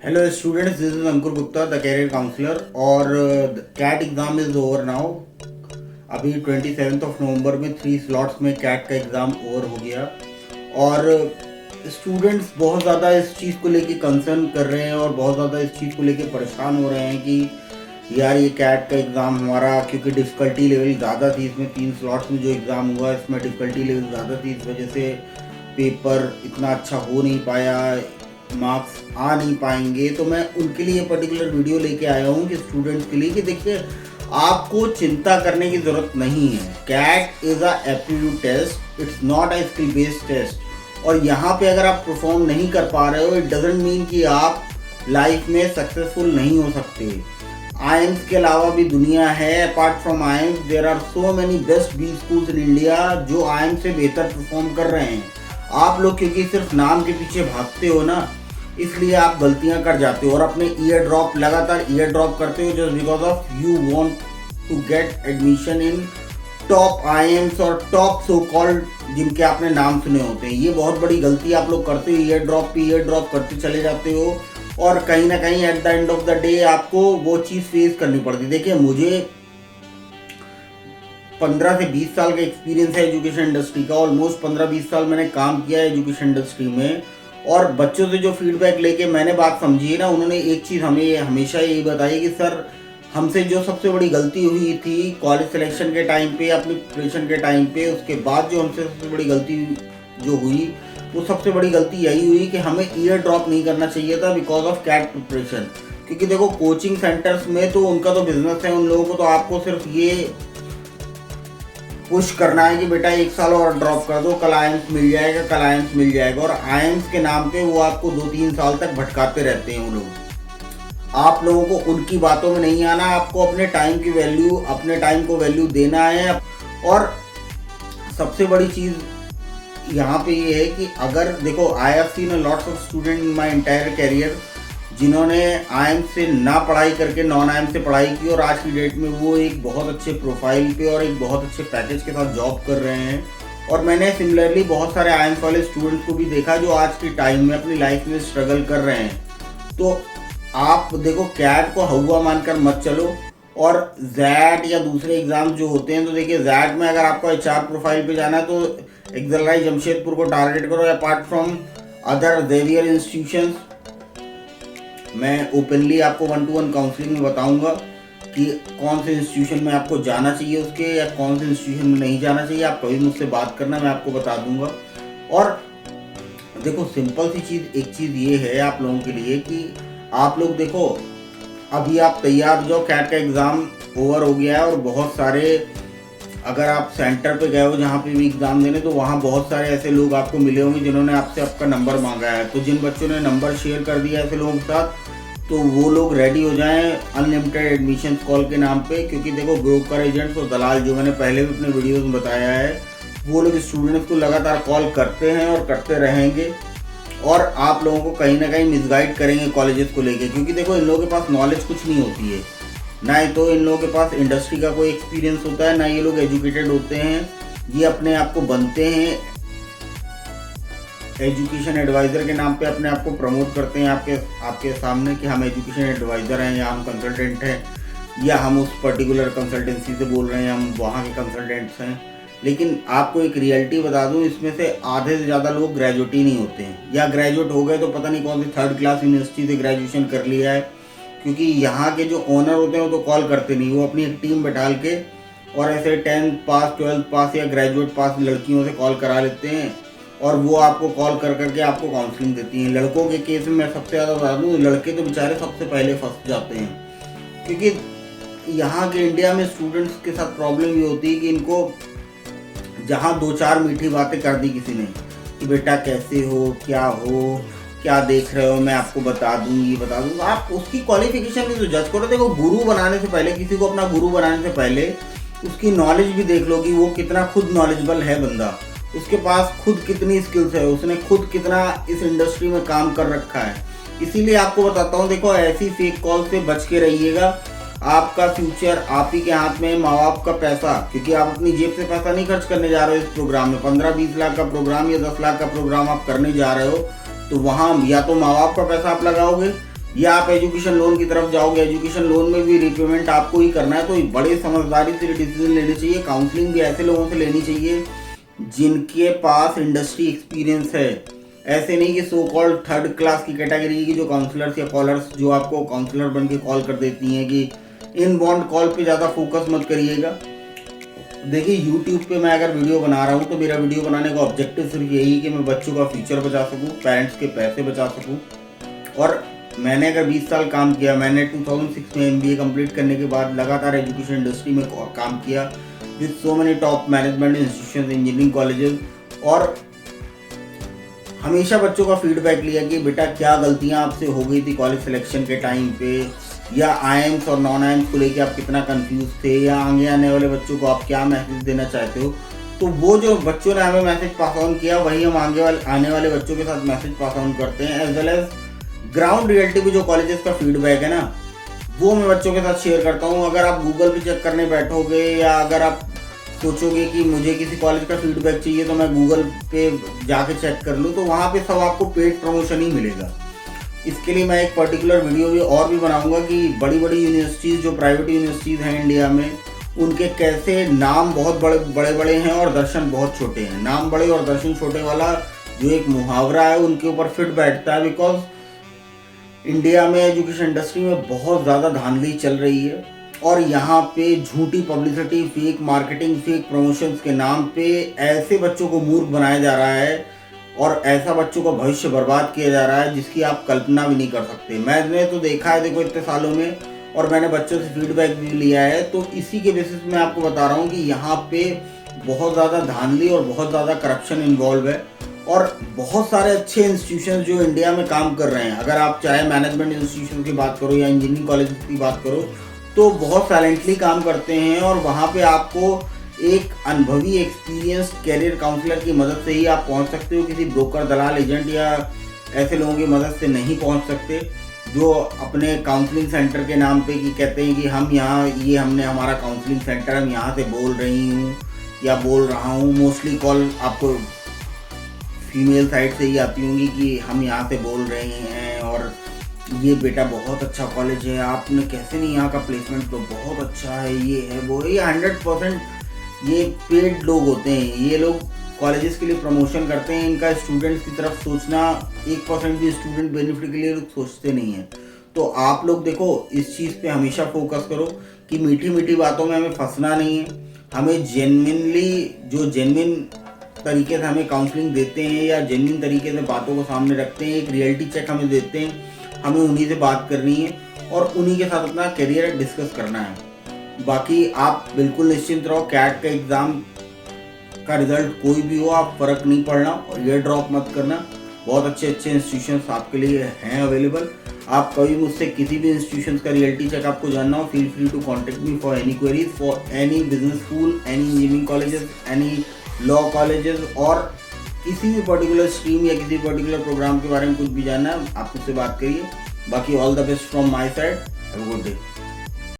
Hello students, this is Ankur Gupta, the career counselor और CAT exam is over now. अभी 27 नवंबर में 3 slots में cat का exam over हो गया और स्टूडेंट्स बहुत ज़्यादा इस चीज़ को लेके कंसर्न कर रहे हैं और बहुत ज़्यादा इस चीज़ को लेके परेशान हो रहे हैं कि यार ये कैट का एग्ज़ाम हमारा, क्योंकि डिफ़िकल्टी लेवल ज़्यादा थी इसमें, 3 स्लॉट्स में जो एग्ज़ाम हुआ इसमें डिफ़िकल्टी लेवल ज़्यादा थी, इस वजह से पेपर इतना अच्छा हो नहीं पाया, मार्क्स आ नहीं पाएंगे। तो मैं उनके लिए पर्टिकुलर वीडियो लेके आया हूँ कि स्टूडेंट्स के लिए कि देखिए आपको चिंता करने की ज़रूरत नहीं है। CAT is a aptitude test, it's not a skill based test. और यहाँ पे अगर आप परफॉर्म नहीं कर पा रहे हो, इट डजेंट मीन कि आप लाइफ में सक्सेसफुल नहीं हो सकते। आईएम्स के अलावा भी दुनिया है। Apart from IIMs there are so many best B schools in India जो आईएम्स से बेहतर परफॉर्म कर रहे हैं। आप लोग क्योंकि सिर्फ नाम के पीछे भागते हो ना, इसलिए आप गलतियां कर जाते हो और अपने ईयर ड्रॉप, लगातार ईयर ड्रॉप करते हो just because of you want to get admission in top IIMs और टॉप सो कॉल्ड जिनके आपने नाम सुने होते हैं। ये बहुत बड़ी गलती आप लोग करते हो, ईयर ड्रॉप पे ईयर ड्रॉप करते चले जाते हो और कहीं ना कहीं at the end of the day आपको वो चीज़ फेस करनी पड़ती है। देखिए मुझे 15 से 20 साल का एक्सपीरियंस है एजुकेशन इंडस्ट्री का। ऑलमोस्ट 15-20 साल मैंने काम किया है एजुकेशन इंडस्ट्री में और बच्चों से जो फीडबैक लेके मैंने बात समझी है ना, उन्होंने एक चीज़ हमें हमेशा यही बताई कि सर हमसे जो सबसे बड़ी गलती हुई थी कॉलेज सिलेक्शन के टाइम पे, अपनी प्रिपरेशन के टाइम पे, उसके बाद जो हमसे सबसे बड़ी गलती जो हुई वो सबसे बड़ी गलती यही हुई कि हमें ईयर ड्रॉप नहीं करना चाहिए था बिकॉज ऑफ कैट प्रिपरेशन। क्योंकि देखो कोचिंग सेंटर्स में तो उनका तो बिजनेस है, उन लोगों को तो आपको सिर्फ ये पुश करना है कि बेटा 1 साल और ड्रॉप कर दो, कल आईएम्स मिल जाएगा, कल आईएम्स मिल जाएगा। और आईएम्स के नाम पे वो आपको 2-3 साल तक भटकाते रहते हैं वो लोग। आप लोगों को उनकी बातों में नहीं आना, आपको अपने टाइम की वैल्यू, अपने टाइम को वैल्यू देना है। और सबसे बड़ी चीज़ यहाँ पे ये है कि अगर देखो, I have seen a lots of student in my entire career जिन्होंने आईएम्स से ना पढ़ाई करके नॉन आईएम्स से पढ़ाई की और आज की डेट में वो एक बहुत अच्छे प्रोफाइल पे और एक बहुत अच्छे पैकेज के साथ जॉब कर रहे हैं। और मैंने सिमिलरली बहुत सारे आईएम्स वाले स्टूडेंट्स को भी देखा जो आज के टाइम में अपनी लाइफ में स्ट्रगल कर रहे हैं। तो आप देखो, कैट को हवा मानकर मत चलो। और जैट या दूसरे एग्ज़ाम जो होते हैं, तो देखिए जैट में अगर आपको एचआर प्रोफाइल पे जाना है तो एक्सएलआई जमशेदपुर को टारगेट करो। Apart from other Xavier institutions, मैं ओपनली आपको 1-to-1 काउंसलिंग में बताऊंगा कि कौन से इंस्टीट्यूशन में आपको जाना चाहिए उसके, या कौन से इंस्टीट्यूशन में नहीं जाना चाहिए। आप कभी मुझसे बात करना, मैं आपको बता दूंगा। और देखो सिंपल सी चीज़, एक चीज़ ये है आप लोगों के लिए कि आप लोग देखो, अभी आप तैयार हो जाओ, कैट का एग्ज़ाम ओवर हो गया है और बहुत सारे, अगर आप सेंटर पे गए हो जहाँ पे भी एग्ज़ाम देने, तो वहाँ बहुत सारे ऐसे लोग आपको मिले होंगे जिन्होंने आपसे आपका नंबर मांगा है। तो जिन बच्चों ने नंबर शेयर कर दिया ऐसे लोगों के साथ, तो वो लोग रेडी हो जाएं अनलिमिटेड एडमिशन कॉल के नाम पे। क्योंकि देखो ब्रोकर एजेंट्स और दलाल, जो मैंने पहले भी अपने वीडियोस में बताया है, वो लोग स्टूडेंट्स को लगातार कॉल करते हैं और करते रहेंगे और आप लोगों को कहीं ना कहीं मिसगाइड करेंगे कॉलेजेस को लेके। क्योंकि देखो इन लोगों के पास नॉलेज कुछ नहीं होती है, ना ही तो इन लोगों के पास इंडस्ट्री का कोई एक्सपीरियंस होता है, ना ये लोग एजुकेटेड होते हैं। ये अपने आप को बनते हैं एजुकेशन एडवाइज़र के नाम पे, अपने आप को प्रमोट करते हैं आपके सामने कि हम एजुकेशन एडवाइज़र हैं, या हम कंसल्टेंट हैं, या हम उस पर्टिकुलर कंसल्टेंसी से बोल रहे हैं, हम वहाँ के कंसल्टेंट्स हैं। लेकिन आपको एक रियलिटी बता दूं, इसमें से आधे से ज़्यादा लोग ग्रेजुएट ही नहीं होते हैं, या ग्रेजुएट हो गए तो पता नहीं कौन सी 3rd क्लास यूनिवर्सिटी से ग्रेजुएशन कर लिया है। क्योंकि यहाँ के जो ओनर होते हैं वो तो कॉल करते नहीं, वो अपनी एक टीम बैठा के और ऐसे 10th पास, 12th पास या ग्रेजुएट पास लड़कियों से कॉल करा लेते हैं और वो आपको कॉल कर करके आपको काउंसलिंग देती हैं। लड़कों के केस में मैं सबसे ज़्यादा बता दूँ, लड़के तो बेचारे सबसे पहले फंस जाते हैं। क्योंकि यहाँ के इंडिया में स्टूडेंट्स के साथ प्रॉब्लम ये होती है कि इनको जहाँ 2-4 मीठी बातें कर दी किसी ने कि बेटा कैसे हो, क्या देख रहे हो, मैं आपको बता दूंगी, बता दूंगा, आप उसकी क्वालिफिकेशन भी तो जज करो। देखो गुरु बनाने से पहले, किसी को अपना गुरु बनाने से पहले उसकी नॉलेज भी देख लो कि वो कितना खुद नॉलेजेबल है बंदा, उसके पास खुद कितनी स्किल्स है, उसने खुद कितना इस इंडस्ट्री में काम कर रखा है। इसीलिए आपको बताता हूँ, देखो ऐसी फेक कॉल से बच के रहिएगा। आपका फ्यूचर आप ही के हाथ में, माँ बाप का पैसा, क्योंकि आप अपनी जेब से पैसा नहीं खर्च करने जा रहे हो इस प्रोग्राम में। 15-20 लाख का प्रोग्राम या 10 लाख का प्रोग्राम आप करने जा रहे हो, तो वहाँ या तो माँ बाप का पैसा आप लगाओगे या आप एजुकेशन लोन की तरफ जाओगे, एजुकेशन लोन में भी रिपेमेंट आपको ही करना है, तो बड़े समझदारी से डिसीजन लेने चाहिए। काउंसलिंग भी ऐसे लोगों से लेनी चाहिए जिनके पास इंडस्ट्री एक्सपीरियंस है। ऐसे नहीं कि सो कॉल्ड थर्ड क्लास की कैटेगरी की जो काउंसलर्स या कॉलर्स जो आपको काउंसलर बन के कॉल कर देती हैं कि इनबाउंड कॉल पे ज़्यादा फोकस मत करिएगा। देखिए यूट्यूब पे मैं अगर वीडियो बना रहा हूँ तो मेरा वीडियो बनाने का ऑब्जेक्टिव सिर्फ यही है कि मैं बच्चों का फ्यूचर बचा सकूँ, पेरेंट्स के पैसे बचा सकूँ। और मैंने अगर 20 साल काम किया, मैंने 2006 में MBA कंप्लीट करने के बाद लगातार एजुकेशन इंडस्ट्री में काम किया with so many top management institution, engineering colleges, और हमेशा बच्चों का फीडबैक लिया कि बेटा क्या गलतियां आपसे हो गई थी कॉलेज सिलेक्शन के टाइम पे, या आईएम्स और नॉन आईएम्स को लेके आप कितना कंफ्यूज थे, या आगे आने वाले बच्चों को आप क्या मैसेज देना चाहते हो। तो वो जो बच्चों ने हमें मैसेज पास ऑन किया वही हम आने वाले बच्चों के साथ मैसेज पास ऑन करते हैं। As well as ground reality पे जो कॉलेजेस का फीडबैक है ना, वो मैं बच्चों के साथ शेयर करता हूँ। अगर आप गूगल पे चेक करने बैठोगे या अगर आप सोचोगे कि मुझे किसी कॉलेज का फीडबैक चाहिए तो मैं गूगल पे जाके चेक कर लूँ, तो वहाँ पे सब आपको पेड प्रमोशन ही मिलेगा। इसके लिए मैं एक पर्टिकुलर वीडियो भी और भी बनाऊंगा कि बड़ी बड़ी यूनिवर्सिटीज़ जो प्राइवेट यूनिवर्सिटीज़ हैं इंडिया में, उनके कैसे नाम बहुत बड़े हैं और दर्शन बहुत छोटे हैं। नाम बड़े और दर्शन छोटे वाला जो एक मुहावरा है उनके ऊपर फिट बैठता है, बिकॉज इंडिया में एजुकेशन इंडस्ट्री में बहुत ज़्यादा धांधली चल रही है और यहाँ पे झूठी publicity, fake marketing, fake promotions के नाम पे ऐसे बच्चों को मूर्ख बनाया जा रहा है और ऐसा बच्चों का भविष्य बर्बाद किया जा रहा है जिसकी आप कल्पना भी नहीं कर सकते। मैंने तो देखा है देखो इतने सालों में, और मैंने बच्चों से फीडबैक भी लिया है, तो इसी के बेसिस में आपको बता रहा हूँ कि यहाँ पे बहुत ज़्यादा धांधली और बहुत ज़्यादा करप्शन इन्वॉल्व है। और बहुत सारे अच्छे इंस्टीट्यूशन जो इंडिया में काम कर रहे हैं, अगर आप चाहे मैनेजमेंट इंस्टीट्यूशन की बात करो या इंजीनियरिंग कॉलेज की बात करो, तो बहुत साइलेंटली काम करते हैं और वहाँ पे आपको एक अनुभवी एक्सपीरियंस कैरियर काउंसलर की मदद से ही आप पहुँच सकते हो। किसी ब्रोकर, दलाल, एजेंट या ऐसे लोगों की मदद से नहीं पहुँच सकते जो अपने काउंसलिंग सेंटर के नाम पे कि कहते हैं कि हम यहाँ ये हमने हमारा काउंसलिंग सेंटर, हम यहाँ से बोल रही हूँ या बोल रहा हूँ। मोस्टली कॉल आपको फीमेल साइड से ही आती होंगी कि हम यहाँ से बोल रहे हैं और ये बेटा बहुत अच्छा कॉलेज है, आपने कैसे नहीं, यहाँ का प्लेसमेंट तो बहुत अच्छा है, ये है वो है। ये 100% ये पेड लोग होते हैं। ये लोग कॉलेजेस के लिए प्रमोशन करते हैं, इनका स्टूडेंट्स की तरफ सोचना 1% भी स्टूडेंट बेनिफिट के लिए लोग सोचते नहीं हैं। तो आप लोग देखो इस चीज़ पे हमेशा फोकस करो कि मीठी मीठी बातों में हमें फंसना नहीं है। हमें जेन्युइनली जो जेन्युइन तरीके से हमें काउंसलिंग देते हैं या जेन्युइन तरीके से बातों को सामने रखते हैं, एक रियलिटी चेक हमें देते हैं, हमें उन्हीं से बात करनी है और उन्हीं के साथ अपना करियर डिस्कस करना है। बाकी आप बिल्कुल निश्चिंत रहो, कैट का एग्ज़ाम का रिजल्ट कोई भी हो, आप फ़र्क नहीं पड़ना और ये ड्रॉप मत करना। बहुत अच्छे अच्छे इंस्टीट्यूशंस आपके लिए हैं अवेलेबल। आप कभी मुझसे किसी भी इंस्टीट्यूशंस का रियलिटी चेक आपको जानना हो, feel free to contact me for any queries, for any business school, any engineering colleges, any law colleges, और किसी भी पर्टिकुलर स्ट्रीम या किसी पर्टिकुलर प्रोग्राम के बारे में कुछ भी जानना है आप मुझसे बात करिए। बाकी all the best from my side, have a good day.